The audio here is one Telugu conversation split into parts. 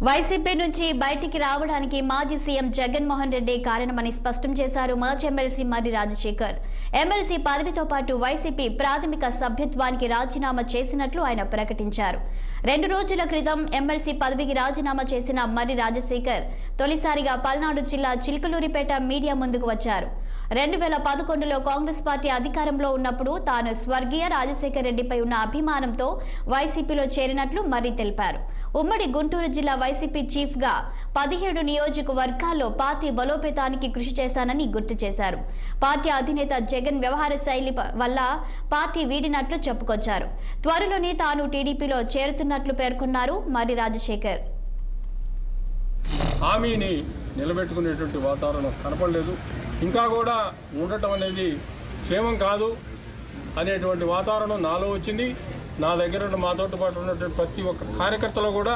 వైసీపీ నుంచి బయటికి రావడానికి మాజీ సీఎం జగన్మోహన్ రెడ్డి కారణమని స్పష్టం చేశారు మాజీ ఎమ్మెల్సీ మర్రి రాజశేఖర్. ఎమ్మెల్సీ పదవితో పాటు వైసీపీ ప్రాథమిక సభ్యత్వానికి రాజీనామా చేసినట్లు ఆయన ప్రకటించారు. 2 రోజుల క్రితం ఎమ్మెల్సీ పదవికి రాజీనామా చేసిన మర్రి రాజశేఖర్ తొలిసారిగా పల్నాడు జిల్లా చిలుకలూరిపేట మీడియా ముందుకు వచ్చారు. 2011లో కాంగ్రెస్ పార్టీ అధికారంలో ఉన్నప్పుడు తాను స్వర్గీయ రాజశేఖర్ రెడ్డిపై ఉన్న అభిమానంతో వైసీపీలో చేరినట్లు మర్రి తెలిపారు. ఉమ్మడి గుంటూరు జిల్లా వైసీపీ చీఫ్ గా 17 నియోజకవర్గాల్లో పార్టీ బలోపేతానికి కృషి చేశానని గుర్తు చేశారు. పార్టీ అధినేత జగన్ వ్యవహార శైలి వల్ల పార్టీ వీడినట్లు చెప్పుకొచ్చారు. త్వరలోనే తాను టీడీపీలో చేరుతున్నట్లు పేర్కొన్నారు మర్రి రాజశేఖర్. హామీని నిలబెట్టుకునేటువంటి వాతావరణం కనపడలేదు. ఇంకా కూడా ఉండటం అనేది క్షేమం కాదు అనేటువంటి వాతావరణం నాలో వచ్చింది. నా దగ్గర ఉన్న మాతో పాటు ఉన్నటువంటి ప్రతి ఒక్క కార్యకర్తలో కూడా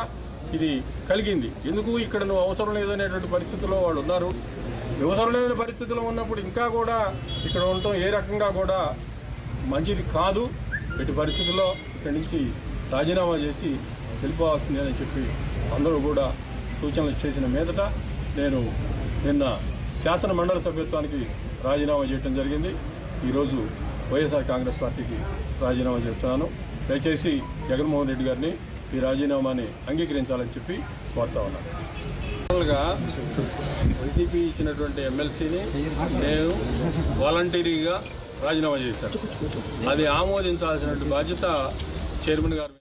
ఇది కలిగింది. ఎందుకు ఇక్కడ నువ్వు అవసరం లేదనేటువంటి పరిస్థితుల్లో వాళ్ళు ఉన్నారు. అవసరం లేని పరిస్థితుల్లో ఉన్నప్పుడు ఇంకా కూడా ఇక్కడ ఉండటం ఏ రకంగా కూడా మంచిది కాదు. ఇటు పరిస్థితుల్లో ఇక్కడి నుంచి రాజీనామా చేసి వెళ్ళిపోవాల్సింది అని చెప్పి అందరూ కూడా సూచనలు చేసిన మీదట నేను నిన్న శాసన మండలి సభ్యత్వానికి రాజీనామా చేయడం జరిగింది. ఈరోజు వైఎస్ఆర్ కాంగ్రెస్ పార్టీకి రాజీనామా చేస్తున్నాను. దయచేసి జగన్మోహన్ రెడ్డి గారిని ఈ రాజీనామాని అంగీకరించాలని చెప్పి కోరుతా ఉన్నాను. జనరల్గా వైసీపీ ఇచ్చినటువంటి ఎమ్మెల్సీని నేను వాలంటీరీగా రాజీనామా చేశాను. అది ఆమోదించాల్సినటువంటి బాధ్యత చైర్మన్ గారు.